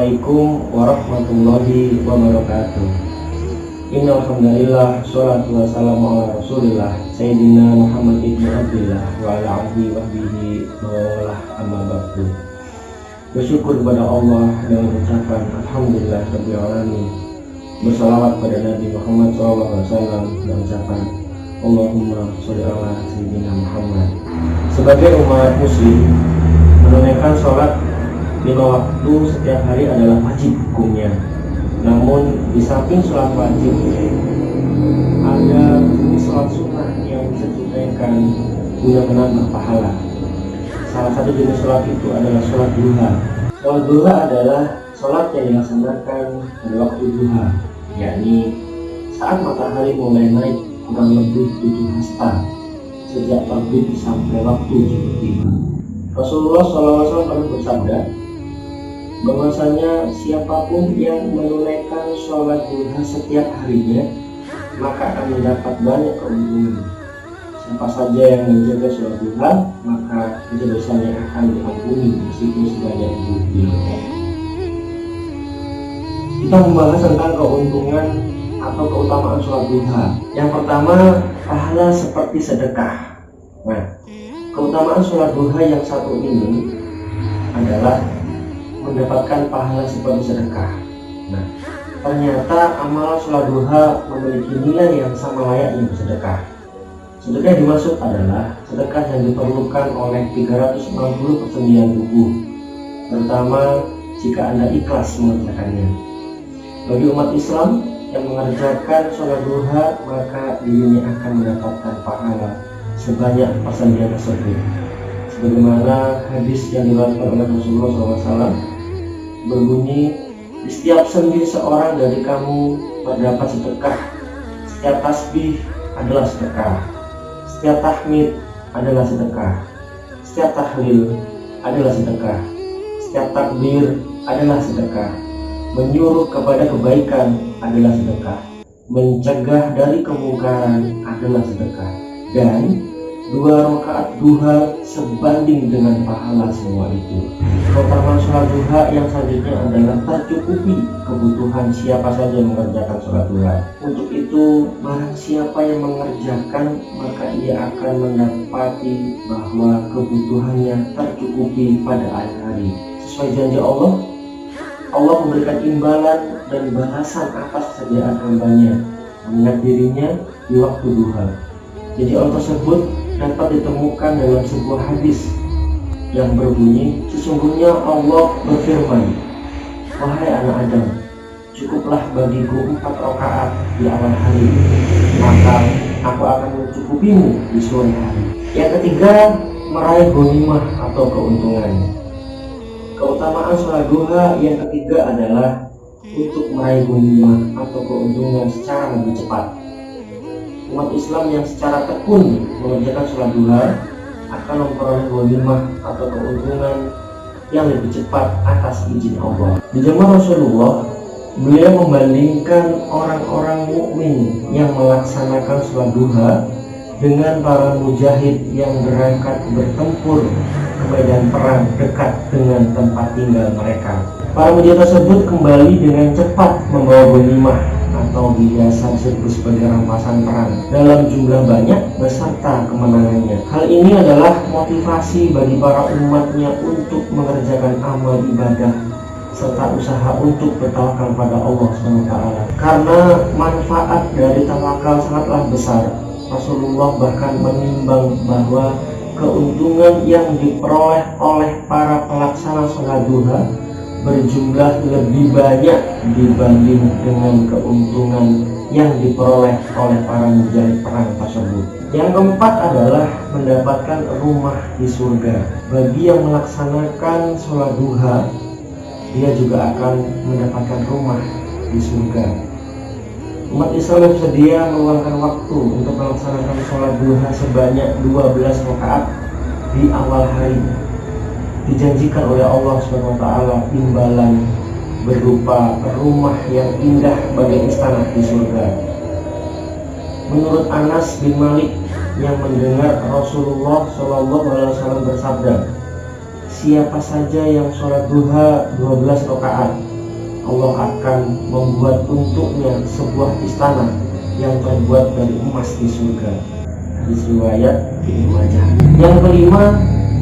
Assalamualaikum warahmatullahi wabarakatuh. Innal hamdalillah, sholatu wassalamu ala Rasulillah Sayyidina Muhammad ibn Abdillah wa ala alihi wa sahbihi wa amma ba'du. Bersyukur kepada Allah dengan ucapan alhamdulillah rabbil alamin. Bersalawat pada Nabi Muhammad SAW dan ucapan Allahumma sholli ala sayyidina Muhammad. Sebagai umat muslim, menunaikan sholat 5 waktu setiap hari adalah wajib hukumnya. Namun di samping sholat wajib, ada jenis sholat sunnah yang bisa ditunaikan guna menambah pahala. Salah satu jenis sholat itu adalah sholat duha. Sholat duha adalah sholat yang dilaksanakan pada waktu duha, yakni saat matahari mulai naik kurang lebih 7 hasta sejak terbit sampai waktu zuhur tiba. Rasulullah SAW pernah bersabda bahwasanya siapapun yang menunaikan sholat duha setiap harinya maka akan mendapat banyak keuntungan. Siapa saja yang menjaga sholat duha maka dosa-dosanya akan diampuni meskipun sebanyak 1000 kali. Kita membahas tentang keuntungan atau keutamaan sholat duha. Yang pertama, pahala seperti sedekah. Nah, keutamaan sholat duha yang satu ini adalah mendapatkan pahala seperti sedekah. Nah, ternyata amalan sholat duha memiliki nilai yang sama layaknya bersedekah. Sedekah yang dimaksud adalah sedekah yang diperlukan oleh 360 persendian tubuh, terutama jika Anda ikhlas mengerjakannya. Bagi umat Islam yang mengerjakan sholat duha, maka dirinya akan mendapatkan pahala sebanyak persendian tersebut. Sebagaimana hadis yang diriwayatkan oleh Rasulullah SAW berbunyi, di setiap sendi seorang dari kamu terdapat sedekah. Setiap tasbih adalah sedekah, setiap tahmid adalah sedekah, setiap tahlil adalah sedekah, setiap takbir adalah sedekah, menyuruh kepada kebaikan adalah sedekah, mencegah dari kemungkaran adalah sedekah, dan 2 rakaat duha sebanding dengan pahala semua itu. Keutamaan sholat duha yang selanjutnya adalah tercukupi kebutuhan siapa saja yang mengerjakan sholat duha. Untuk itu, barang siapa yang mengerjakan maka ia akan mendapati bahwa kebutuhannya tercukupi pada akhir hari. Sesuai janji Allah, Allah memberikan imbalan dan balasan atas kesediaan hambanya mengingat dirinya di waktu duha. Jadi Allah tersebut dapat ditemukan dalam sebuah hadis yang berbunyi, sesungguhnya Allah berfirman, wahai anak Adam, cukuplah bagiku 4 rakaat di awal hari, maka aku akan mencukupimu di sore hari. Yang ketiga, meraih ghanimah atau keuntungan. Keutamaan sholat duha yang ketiga adalah untuk meraih ghanimah atau keuntungan secara lebih cepat. Umat Islam yang secara tekun mengerjakan sholat duha akan memperoleh ghanimah atau keuntungan yang lebih cepat atas izin Allah. Di zaman Rasulullah, beliau membandingkan orang-orang mukmin yang melaksanakan sholat duha dengan para mujahid yang berangkat bertempur ke medan perang dekat dengan tempat tinggal mereka. Para mujahid tersebut kembali dengan cepat membawa ghanimah atau biasa disebut sebagai rampasan perang dalam jumlah banyak beserta kemenangannya. Hal ini adalah motivasi bagi para umatnya untuk mengerjakan amal ibadah serta usaha untuk bertawakal pada Allah SWT. Karena manfaat dari tawakal sangatlah besar, Rasulullah bahkan menimbang bahwa keuntungan yang diperoleh oleh para pelaksana sholat duha berjumlah lebih banyak dibanding dengan keuntungan yang diperoleh oleh para mujahid perang tersebut. Yang keempat adalah mendapatkan rumah di surga. Bagi yang melaksanakan sholat duha, dia juga akan mendapatkan rumah di surga. Umat Islam yang bersedia meluangkan waktu untuk melaksanakan sholat duha sebanyak 12 rakaat di awal hari, dijanjikan oleh Allah SWT imbalan berupa rumah yang indah bagi istana di surga. Menurut Anas bin Malik yang mendengar Rasulullah SAW bersabda, siapa saja yang sholat duha 12 rakaat Allah akan membuat untuknya sebuah istana yang terbuat dari emas di surga. Hadis riwayat Ibnu Majah. Yang kelima,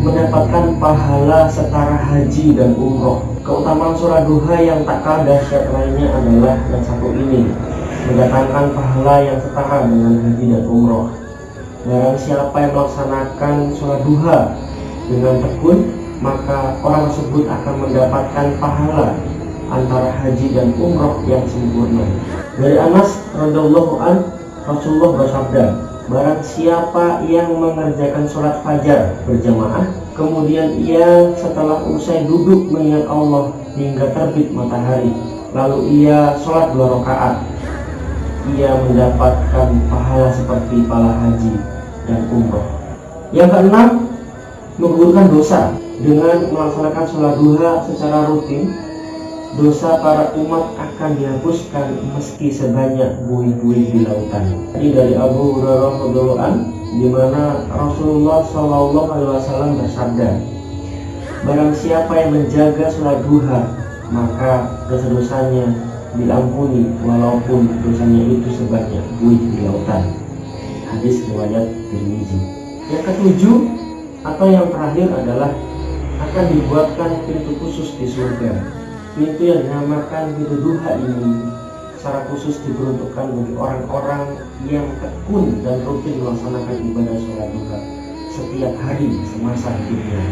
mendapatkan pahala setara haji dan umroh. Keutamaan sholat duha yang tak kalah dahsyat lainnya adalah yang satu ini, mendatangkan pahala yang setara dengan haji dan umroh. Barang siapa yang melaksanakan sholat duha dengan tekun, maka orang tersebut akan mendapatkan pahala antara haji dan umroh yang sempurna. Dari Anas radhiyallahu anhu, Rasulullah bersabda, barang siapa yang mengerjakan sholat fajar berjamaah, kemudian ia setelah usai duduk mengingat Allah hingga terbit matahari, lalu ia sholat 2 rakaat, ia mendapatkan pahala seperti pahala haji dan umroh. Yang keenam, menggugurkan dosa. Dengan melaksanakan sholat duha secara rutin, dosa para umat akan dihapuskan meski sebanyak buih-buih di lautan. Ini dari Abu Hurairah radhiyallahu anhu, di mana Rasulullah SAW bersabda, barang siapa yang menjaga sholat duha, maka dosa-dosanya diampuni walaupun dosanya itu sebanyak buih di lautan. Hadis riwayat Tirmizi. Yang ketujuh atau yang terakhir adalah akan dibuatkan pintu khusus di surga. Pintu yang dinamakan pintu duha ini secara khusus diperuntukkan bagi orang-orang yang tekun dan rutin melaksanakan ibadah sholat duha setiap hari semasa hidupnya.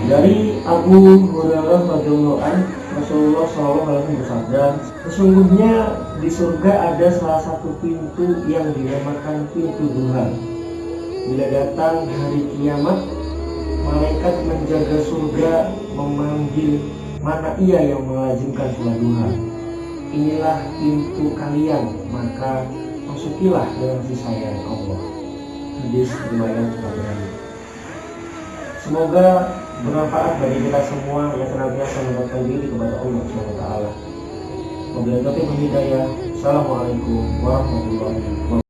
Dari Abu Hurairah radhiyallahu anhu, Rasulullah SAW bersabda, sesungguhnya di surga ada salah satu pintu yang dinamakan pintu duha. Bila datang hari kiamat, malaikat menjaga surga memanggil mana ia yang melazimkan sholat duha. Inilah pintu kalian, maka masukilah dengan kasih sayang Allah. Hadis riwayat Tabrani. Semoga bermanfaat bagi kita semua yang senantiasa mendekatkan diri kepada Allah SWT. Wabillahi taufiq wal hidayah. Assalamualaikum warahmatullahi wabarakatuh.